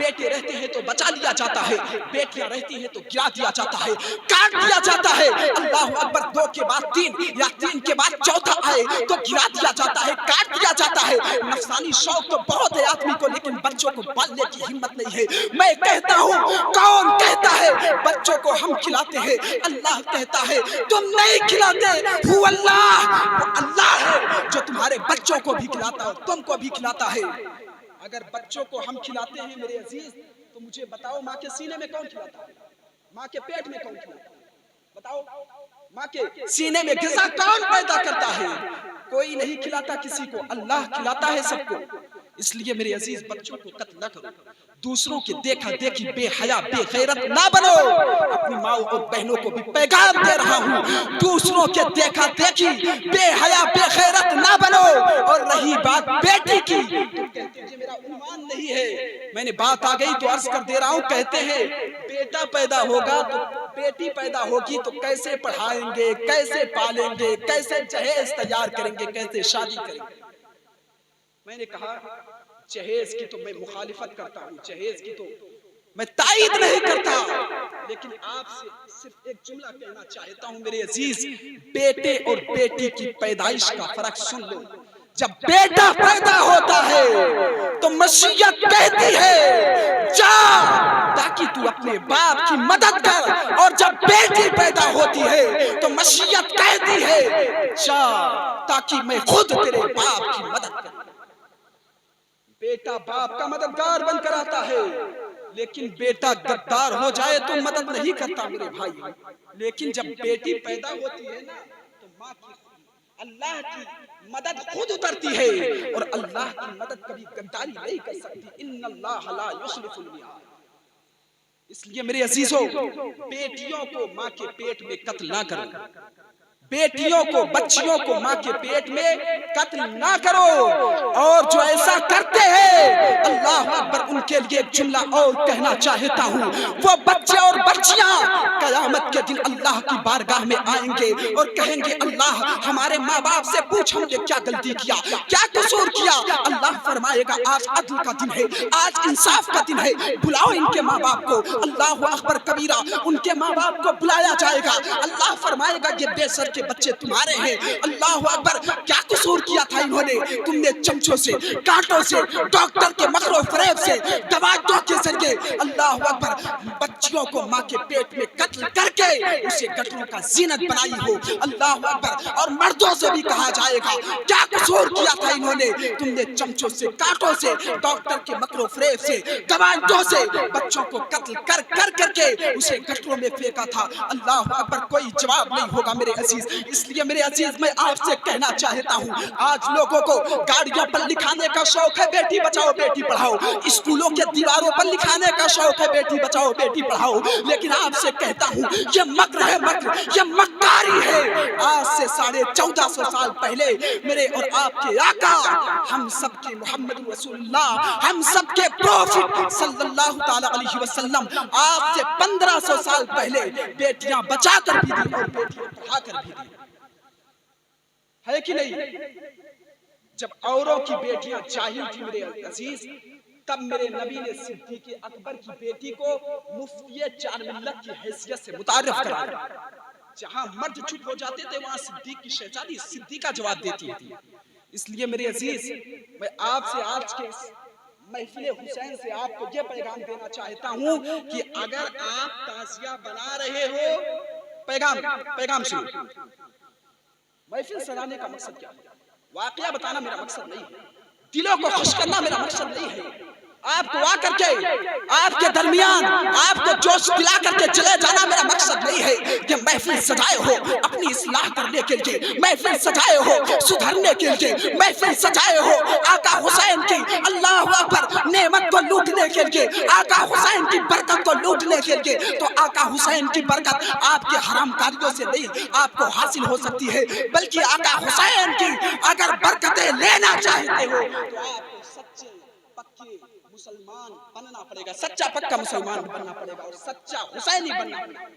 B: بیٹے رہتے ہیں تو بچا لیا جاتا ہے، بیٹیاں رہتی ہیں تو گرا دیا جاتا ہے، کاٹ دیا جاتا ہے۔ اللہ اکبر، 2 کے بعد 3 یا 3 کے بعد چوتھا آئے تو گرا دیا جاتا ہے، کاٹ دیا جاتا ہے۔ نفسانی شوق تو بہت ہے آدمی کو، لیکن بچوں کو پالنے کی ہمت نہیں ہے۔ میں کہتا ہوں، کون کہتا ہے بچوں کو ہم کھلاتے ہیں؟ اللہ کہتا ہے تم نہیں کھلاتے، وہ اللہ ہے جو تمہارے بچوں کو بھی کھلاتا ہے، تم کو بھی کھلاتا ہے۔ اگر بچوں کو ہم کھلاتے ہیں میرے عزیز تو مجھے بتاؤ ماں کے سینے میں کون کھلاتا ہے؟ ماں کے پیٹ میں کون کھلاتا ہے؟ بتاؤ، ماں کے سینے میں غذا کون پیدا کرتا ہے؟ کوئی نہیں کھلاتا کسی کو، اللہ کھلاتا ہے سب کو۔ اس لیے میرے عزیز بچوں کو قتل نہ کرو، دوسروں کے دیکھا دیکھی بے حیا بے غیرت نہ بنو۔ اپنی ماں اور بہنوں کو بھی پیغام دے رہا ہوں، دوسروں کے دیکھا دیکھی بے حیا بے غیرت نہ بنو۔ اور رہی بات بیٹی کی، تو کہتے ہیں میرا عنوان نہیں ہے، میں نے بات آ گئی تو عرض کر دے رہا ہوں۔ کہتے ہیں بیٹا پیدا ہوگا تو بیٹی پیدا ہوگی تو کیسے پڑھائیں گے، کیسے پالیں گے، کیسے جہیز تیار کریں گے، کیسے شادی کریں گے؟ میں نے کہا جہیز کی تو میں مخالفت کرتا ہوں، جہیز کی تو میں تائید نہیں کرتا، لیکن آپ سے صرف ایک جملہ کہنا چاہتا ہوں میرے عزیز، بیٹے اور بیٹی کی پیدائش کا فرق سن لو۔ جب بیٹا پیدا ہوتا ہے تو مشیت کہتی ہے جا تاکہ تو اپنے باپ کی مدد کر، اور جب بیٹی پیدا ہوتی ہے تو مشیت کہتی ہے جا تاکہ میں خود تیرے باپ کی مدد کروں۔ بیٹا باپ کا مددگار بن کر آتا ہے، لیکن بیٹا غدار ہو جائے تو مدد نہیں کرتا میرے بھائی۔ لیکن جب بیٹی پیدا ہوتی ہے نا تو ماں کی اللہ کی مدد خود اترتی ہے، اور اللہ کی مدد کبھی غداری نہیں کر سکتی۔ ان اللہ لا یخلف المیعاد۔ اس لیے میرے عزیزو، بیٹیوں کو ماں کے پیٹ میں قتل نہ کرو، بیٹیوں کو بچیوں کو ماں کے پیٹ میں قتل نہ کرو۔ اور جو ایسا کرتے ہیں اللہ اکبر، ان کے لیے ایک جملہ اور کہنا چاہتا ہوں، وہ بچے اور بچیاں قیامت کے دن اللہ کی بارگاہ میں آئیں گے اور کہیں گے اللہ ہمارے ماں باپ سے پوچھ ہم نے کیا غلطی کیا، کیا قصور کیا۔ اللہ فرمائے گا آج عدل کا دن ہے، آج انصاف کا دن ہے، بلاؤ ان کے ماں باپ کو۔ اللہ اکبر کبیرہ، ان کے ماں باپ کو بلایا جائے گا۔ اللہ فرمائے گا یہ بے سر کے بچے تمہارے ہیں۔ اللہ اکبر، کیا قصور کیا تھا انہوں نے؟ تم نے چمچوں سے، کانٹوں سے، ڈاکٹر کے مکر و فریب سے، دوائیوں کے ذریعے اللہ اکبر بچیوں کو ماں کے پیٹ میں قتل کر کے اسے گٹروں کا زینت بنائی ہو۔ اللہ اکبر، اور مردوں سے بھی کہا جائے گا کیا قصور کیا تھا انہوں نے؟ تم نے چمچوں سے، کانٹوں سے، ڈاکٹر کے مکر و فریب سے، دوائیوں سے بچوں کو قتل کر کر کر کے اسے گٹروں میں پھینکا تھا۔ اللہ اکبر، کوئی جواب نہیں ہوگا میرے عزیز۔ اس لیے میرے عزیز میں آپ سے کہنا چاہتا ہوں، آج لوگوں کو گاڑیوں پر لکھانے کا شوق ہے بیٹی بچاؤ بیٹی پڑھاؤ، اسکولوں کے دیواروں پر لکھانے کا شوق ہے بیٹی بچاؤ بیٹی پڑھاؤ، لیکن آپ سے کہتا ہوں یہ مکر ہے، مکر، یہ مکاری ہے۔ آج سے 1450 سال پہلے میرے اور آپ کے آقا، ہم سب کے محمد رسول اللہ، ہم سب کے پروفٹ صلی اللہ تعالی علیہ وسلم، آج سے 1500 سال پہلے بیٹیاں بچا کر بھی دی اور بیٹیاں پڑھا کر بھی دی، ہے کہ نہیں؟ جب اوروں کی بیٹیاں جاہل تھی میرے عزیز، تب میرے نبی نے صدیق اکبر کی بیٹی کو مفتی چار ملت کی حیثیت سے متعارف کرایا۔ جہاں مرد چپ ہو جاتے تھے وہاں صدیق کی شہزادی صدیقہ جواب دیتی تھی۔ اس لیے میرے عزیز میں آپ سے آج کے اس محفل حسین سے آپ کو یہ پیغام دینا چاہتا ہوں کہ اگر آپ تعزیہ بنا رہے ہو، پیغام سنو، محفل سجانے کا مقصد کیا ہے؟ واقعہ بتانا میرا مقصد نہیں ہے، دلوں کو خوش کرنا میرا مقصد نہیں ہے۔ آپ کو آ کر کے آپ کے درمیان آپ کو جوش دلا کر کے چلے جانا میرا مقصد نہیں ہے۔ کہ محفل سجائے ہو اپنی اصلاح کرنے کے لیے، محفل سجائے ہو سدھرنے کے لیے، محفل سجائے ہو آقا حسین کی اللہ اکبر نعمت کو لوٹنے کے لیے، آقا حسین کی برکت کو لوٹنے کے لیے۔ تو آقا حسین کی برکت آپ کے حرام کاریوں سے نہیں آپ کو حاصل ہو سکتی ہے، بلکہ آقا حسین کی اگر برکتیں لینا چاہتے ہو تو آپ کو سچے پکے مسلمان بننا پڑے گا، سچا پکا مسلمان بننا پڑے گا اور سچا حسینی بننا پڑے گا۔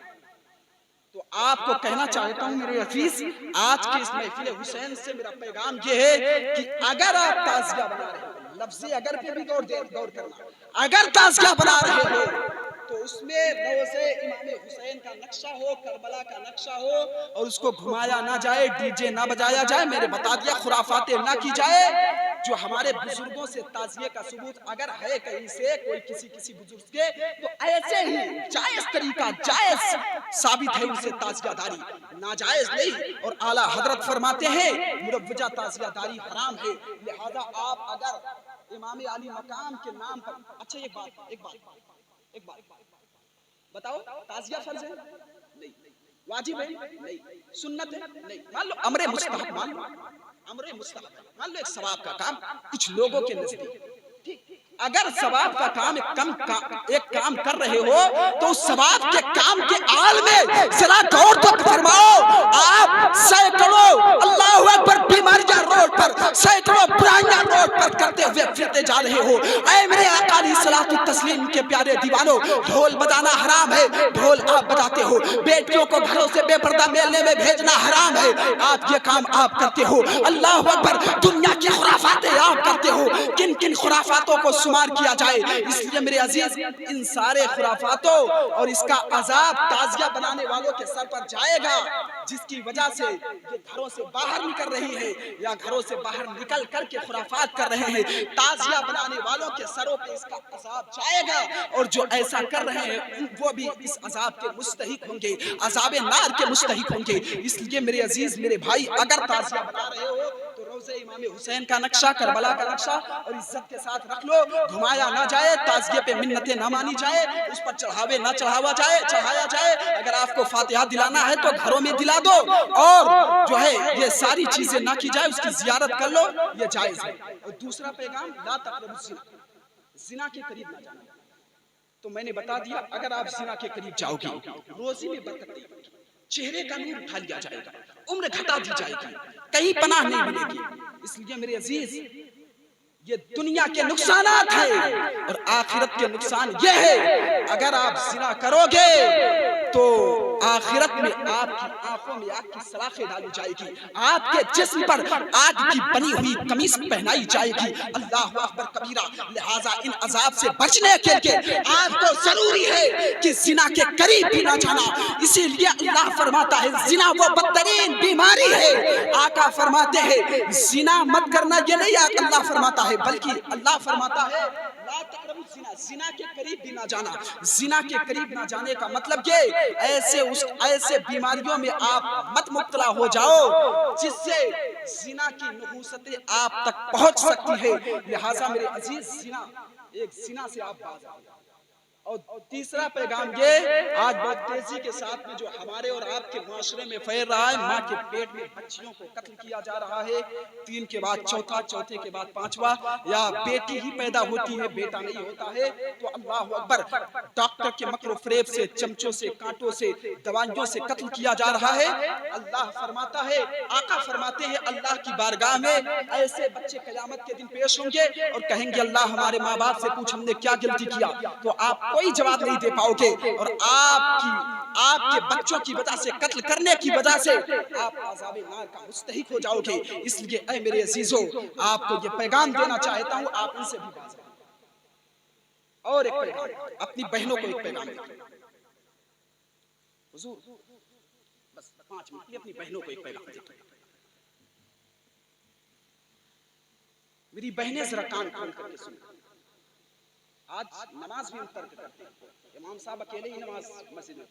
B: تو آپ کو کہنا چاہتا ہوں میرے عزیز، آج کے اس محفل حسین سے میرا پیغام یہ ہے کہ اگر آپ تعزیہ بنا رہے ہیں لفظی اگر پہ بھی غور کرنا. اگر تازیہ بنا رہے ہو تو اس میں روضے امام حسین کا نقشہ ہو، کربلا کا نقشہ ہو، اور اس کو گھمایا نہ جائے، ڈی جے نہ بجایا جائے. میں نے بتا دیا خرافاتیں نہ کی جائے. جو ہمارے بزرگوں سے تعزیے کا ثبوت اگر ہے کہیں سے کوئی کسی بزرگ کے، تو ایسے ہی جائز طریقہ جائز ثابت ہے ان سے تعزیہ داری، ناجائز نہیں. اور اعلیٰ حضرت فرماتے ہیں مروجہ تعزیہ داری حرام ہے. لہذا آپ اگر امام علی مقام کے نام پر، اچھا ایک بات بتاؤ، تعزیہ فرض ہے؟ نہیں. واجب ہے؟ نہیں. سنت ہے؟ نہیں. مان لو امر مستحب، مان لو ایک ثواب کا کام کچھ لوگوں کے نزدیک. اگر ثواب کا کام ایک کام کر رہے ہو تو اس ثواب کے کام کے آل میں ذرا غور تو فرماؤ. آپ سینکڑوں اللہ اکبر بیماریاں روڈ پر، سینکڑوں برائیاں روڈ پر کرتے ہوئے پھرتے جا رہے ہو. اے میرے آقا علیہ الصلوۃ والتسلیم کے پیارے دیوانوں، ڈھول بجانا حرام ہے. ڈھول آپ بجاتے ہو. بیٹیوں کو گھروں سے بے پردہ میلے میں بھیجنا حرام ہے. آپ یہ کام آپ کرتے ہو. اللہ اکبر. دنیا کی خرافاتیں آپ کرتے ہو. کن کن خرافاتوں کو شمار کیا جائے. اس لیے میرے عزیز ان سارے خرافاتوں اور اس کا عذاب تعزیہ بنانے والوں کے سر پر جائے گا، جس کی وجہ سے یہ گھروں سے باہر نکل رہی ہے یا گھروں سے باہر نکل کر کے خرافات کر رہے ہیں. تعزیہ بنانے والوں کے سروں پہ اس کا عذاب جائے گا، اور جو ایسا کر رہے ہیں وہ بھی اس عذاب کے مستحق ہوں گے، عذاب نار کے مستحق ہوں گے. اس لیے میرے عزیز میرے بھائی، اگر تعزیہ بنا رہے ہو تو روضے امام حسین کا نقشہ، کربلا کا نقشہ اور عزت کے ساتھ رکھ لو. گھمایا نہ جائے، تعزیے پہ منتیں نہ مانی جائے، اس پر چڑھاوے نہ چڑھایا جائے. اگر آپ کو فاتحہ دلانا ہے تو گھروں میں دلا دو، اور جو ہے یہ ساری چیزیں نہ کی جائے. اس کی زیارت کر لو، یہ جائز ہے. اور دوسرا پیغام، لا تقربوا الزنا، زنا کے قریب نہ جانا. تو میں نے بتا دیا اگر آپ زنا کے قریب جاؤ گے روزی میں برکت نہیں ہوگی، چہرے کا نور اٹھا لیا جائے گا، عمر گھٹا دی جائے گی، کہیں پناہ نہیں ملے گی. اس لیے میرے عزیز یہ دنیا کے نقصانات ہیں، اور آخرت کے نقصان یہ ہے اگر آپ زنا کرو گے تو آخرت میں آپ کی آنکھوں میں آگ کی سلاخیں ڈالی جائے گی، آپ کے جسم پر آگ کی بنی ہوئی قمیص پہنائی جائے گی. اللہ اکبر کبیرہ. لہٰذا ان عذاب سے بچنے کے لیے آپ کو ضروری ہے کہ زنا کے قریب بھی نہ جانا. اسی لیے اللہ فرماتا ہے زنا وہ بدترین بیماری ہے. آقا فرماتے ہیں زنا مت کرنا، یہ نہیں اللہ فرماتا ہے، بلکہ اللہ فرماتا ہے لا تقربوا الزنا، زنا کے قریب بھی نہ جانا. زنا کے قریب نہ جانے کا مطلب یہ ایسے بیماریوں میں آپ مت مبتلا ہو جاؤ جس سے زنا کی نحوستیں آپ تک پہنچ سکتی ہے. لہٰذا میرے عزیز زنا سے آپ باز آئیں. اور تیسرا پیغام یہ، آج بہت تیزی کے ساتھ میں جو ہمارے اور آپ کے معاشرے میں پھیل رہا ہے، ماں کے پیٹ میں بچیوں کو قتل کیا جا رہا ہے، 3 کے بعد چوتھا، چوتھے کے بعد 5واں، یا بیٹی ہی پیدا ہوتی ہے بیٹا نہیں ہوتا ہے. تو اللہ اکبر، ڈاکٹر کے مکر و فریب سے، چمچوں سے، کانٹوں سے، دوائیوں سے قتل کیا جا رہا ہے. اللہ فرماتا ہے، آقا فرماتے ہیں اللہ کی بارگاہ میں ایسے بچے قیامت کے دن پیش ہوں گے اور کہیں گے اللہ ہمارے ماں باپ سے پوچھ ہم نے کیا غلطی کیا. تو آپ کوئی جواب نہیں دے پاؤ گے، اور آپ کے بچوں کی وجہ سے، قتل کرنے کی وجہ سے آپ عذاب نار کا مستحق ہو جاؤ گے. اس لیے اے میرے عزیزو، آپ کو یہ پیغام دینا چاہتا ہوں، آپ ان سے بھی باز رہیں. اور ایک پیغام، اپنی بہنوں کو ایک پیغام دیں. حضور بس 5 منٹ کے اپنی بہنوں کو ایک پیغام دیں. میری بہنیں ذرا کان کھول کر کے سنیں. آج نماز بھی ہم ترک کرتے ہیں، امام صاحب اکیلے ہی نماز مسجد میں،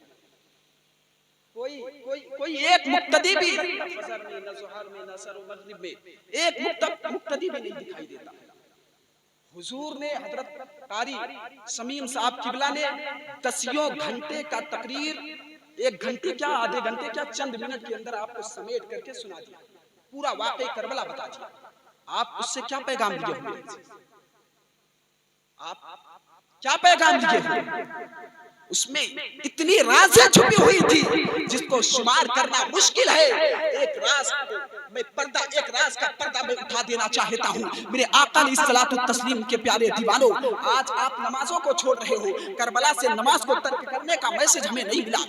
B: کوئی ایک مقتدی بھی نہ فجر میں، نہ ظہر میں، نہ عصر و مغرب میں ایک مقتدی بھی نہیں دکھائی دیتا. حضور نے، حضرت قاری سمیم صاحب قبلہ نے 10 گھنٹے کا تقریر، 1 گھنٹے کیا، آدھے گھنٹے کیا، چند منٹ کے اندر آپ کو سمیٹ کر کے سنا دیا، پورا واقعہ کربلا بتا دیا. آپ اس سے کیا پیغام لیے ہوئے؟ آپ کیا پیغام لیے ہوئے؟ اس میں اتنی رازیں چھپی ہوئی تھی جس کو شمار کرنا مشکل ہے. ایک راز میں پردہ ایک راز کا پردہ میں اٹھا دینا چاہتا ہوں میرے آقا علیہ الصلوۃ والتسلیم کے پیارے دیوانوں. آج آپ نمازوں کو چھوڑ رہے ہو. کربلا سے نماز کو ترک کرنے کا میسج ہمیں نہیں ملا.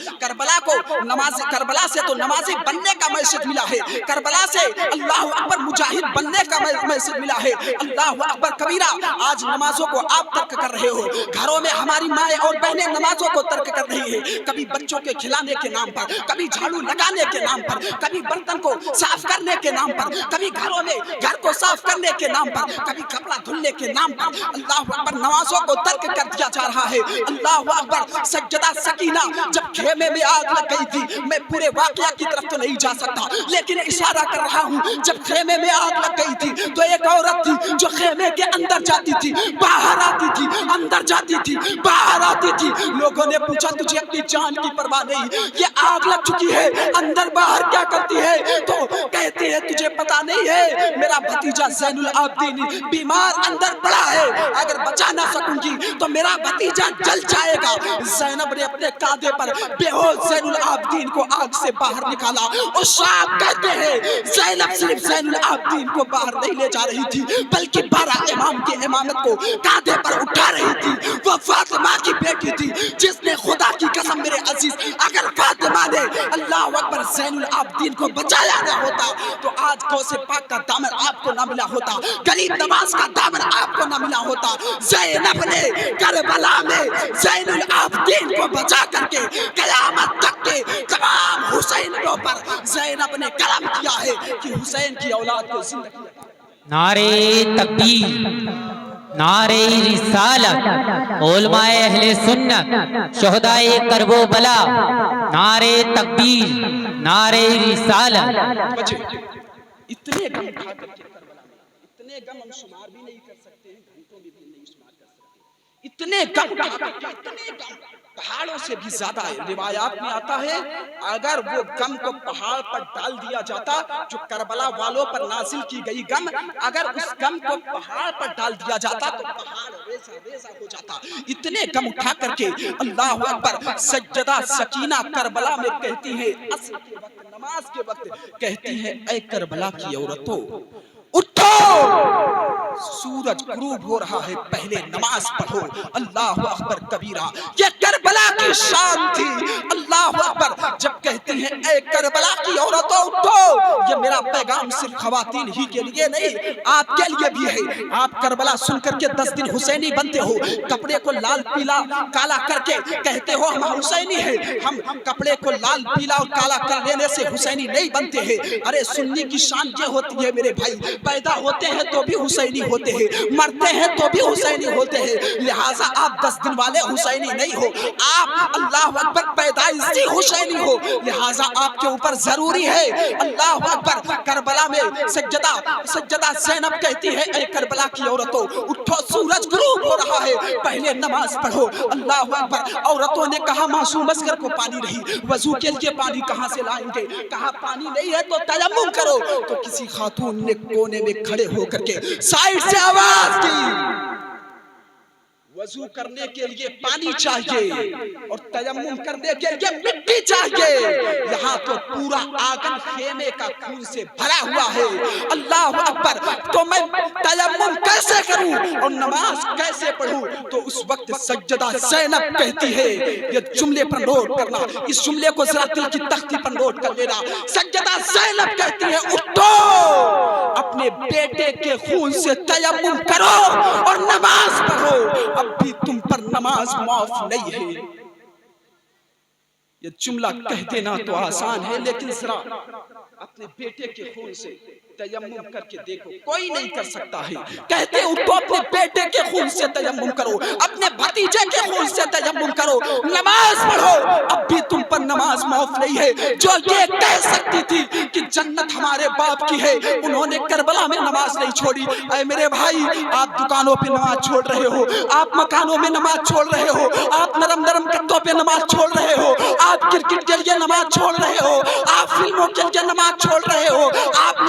B: کربلا سے تو نمازی بننے کا میسج ملا ہے. کربلا سے اللہ اکبر مجاہد بننے کا میسج ملا ہے. اللہ اکبر کبیرہ. آج نمازوں کو آپ ترک کر رہے ہو. گھروں میں ہماری مائیں اور بہنیں نمازوں کو ترک کر رہی ہے. کبھی بچوں کے کھلانے کے نام پر, کبھی جھاڑو لگانے کے نام پر, کبھی برتن کو صاف کرنے کے نام پر, کبھی گھروں میں گھر کو صاف کرنے کے نام پر, کبھی کپڑا دھلنے کے نام پر. اللہ اکبر نمازوں کو ترک کر دیا جا رہا ہے. اللہ اکبر. سجدہ سکینہ جب خیمے میں آگ لگ گئی تھی, میں پورے واقعہ کی طرف تو نہیں جا سکتا لیکن اشارہ کر رہا ہوں. جب خیمے میں آگ لگ گئی تھی تو ایک عورت تھی جو خیمے کے اندر جاتی تھی, باہر آتی تھی, اندر جاتی تھی, باہر آتی تھی. لوگوں نے پوچھا تجھے اپنی جان کی پرواہ نہیں, یہ آگ لگ چکی ہے, اندر باہر کیا کرتی ہے؟ تو کہتی ہے تجھے پتا نہیں ہے میرا بھتیجا زین العابدین بیمار اندر پڑا ہے, اگر بچا نہ سکوں گی تو میرا بھتیجا جل جائے گا. زینب نے اپنے کاندھے پر بے ہوش زین العابدین کو آگ سے باہر نکالا. اور صاحب کہتے ہیں زینب صرف زین العابدین کو باہر نہیں لے جا رہی تھی بلکہ 12 امام کی امامت کو کاندھے پر اٹھا رہی تھی. وہ فاطمہ کی بیٹی تھی جس نے خدا کی قسم میرے عزیز اگر فاطمہ نے اللہ اکبر زین العابدین کو بچایا نہ ہوتا تو آج غوث پاک کا دامن آپ کو نہ ملا ہوتا, غریب نواز کا دامن آپ کو نہ ملا ہوتا. زینب نے کربلا میں زین العابدین کو بچا کر کے قیامت تک کے تمام حسینوں پر زینب نے کرم کیا ہے کہ حسین کی اولاد کو زندہ کیا.
A: نعرے تکبیر, نعرے رسالت, علماء اہل سنت, شہدائے کربلا, نعرے تکبیر, نعرے رسالت.
B: اتنے غم اٹھا کر کے کربلا میں, اتنے غم ہم شمار بھی نہیں کر سکتے ہیں, گھنٹوں میں بھی نہیں شمار کر سکتے. اتنے غم اٹھا کر کے, اتنے غم پہاڑوں سے بھی زیادہ ہے. روایات میں آتا ہے اگر وہ غم کو پہاڑ پر ڈال دیا جاتا, جو کربلا والوں پر نازل کی گئی غم, اگر اس غم کو پہاڑ پر ڈال دیا جاتا تو پہاڑ ریزہ ریزہ ہو جاتا. اتنے غم اٹھا کر کے اللہ اکبر. سجدہ سکینہ کربلا میں کہتی ہے عصر کے وقت, نماز کے وقت کہتی ہے اے کربلا کی عورتوں اٹھو, سورج غروب ہو رہا ہے, پہلے نماز پڑھو. اللہ اکبر کبیرہ. یہ کربلا کی شان تھی. اللہ اکبر. جب کہتی ہیں اے کربلا کی عورتوں اٹھو, یہ میرا پیغام صرف خواتین ہی کے لیے نہیں, آپ کے لیے بھی ہے. آپ کربلا سن کر کے 10 دن حسینی بنتے ہو, کپڑے کو لال پیلا کالا کر کے کہتے ہو ہم حسینی ہیں. ہم کپڑے کو لال پیلا اور کالا کر لینے سے حسینی نہیں بنتے ہیں. ارے سنی کی شان یہ ہوتی ہے میرے بھائی, پیدا ہوتے ہیں تو بھی حسینی ہوتے ہیں, مرتے ہیں تو بھی حسینی ہوتے ہیں. لہٰذا آپ 10 دن والے حسینی نہیں ہو, آپ اللہ اکبر پیدائش سے حسینی ہو. لہٰذا آپ کے اوپر ضروری ہے اللہ اکبر. کربلا میں سجدہ زینب کہتی ہے اے کربلا کی عورتوں اٹھو, سورج غروب ہو رہا ہے, پہلے نماز پڑھو. اللہ اکبر. عورتوں نے کہا معصوم اصغر کو پانی نہیں, وضو کے لیے پانی کہاں سے لائیں گے؟ کہا پانی نہیں ہے تو تیمم کرو. تو کسی خاتون نے کونے میں کھڑے ہو کر کے سائیڈ سے آواز کی, وضو کرنے کے لیے پانی چاہیے اور تیمم کرنے کے لیے مٹی چاہیے. یہاں تو پورا آنگن خیمے کا خون سے بھرا ہوا ہے. اللہ اکبر. تو میں تیمم کیسے کروں اور نماز کیسے پڑھوں؟ تو اس وقت سجدہ زینب کہتی ہے, یہ جملے پر نوٹ کرنا, اس جملے کو ذرا دل کی تختی پر نوٹ کر لینا. سجدہ زینب کہتی ہے اٹھو, اپنے بیٹے کے خون سے تیمم کرو اور نماز پڑھو. اب بھی تم پر نماز معاف نہیں ہے. یہ جملہ کہہ دینا تو آسان ہے, لیکن ذرا اپنے بیٹے کے خون سے تیمم کر کے دیکھو, کوئی نہیں کر سکتا ہے. کہتے اٹھو اپنے بیٹے کے خون سے تیمم کرو, اپنے بھتیجے کے خون سے تیمم کرو, نماز پڑھو. اب بھی تم پر نماز معاف نہیں ہے. جو یہ کہہ سکتی تھی کہ جنت ہمارے باپ کی ہے, انہوں نے کربلا میں نماز نہیں چھوڑی. اے میرے بھائی, آپ دکانوں پہ نماز چھوڑ رہے ہو, آپ مکانوں میں نماز چھوڑ رہے ہو, آپ نرم نرم کتوں پہ نماز چھوڑ رہے ہو, آپ کرکٹ کے لیے نماز چھوڑ رہے ہو, آپ فلموں کے لیے نماز چھوڑ رہے ہو, آپ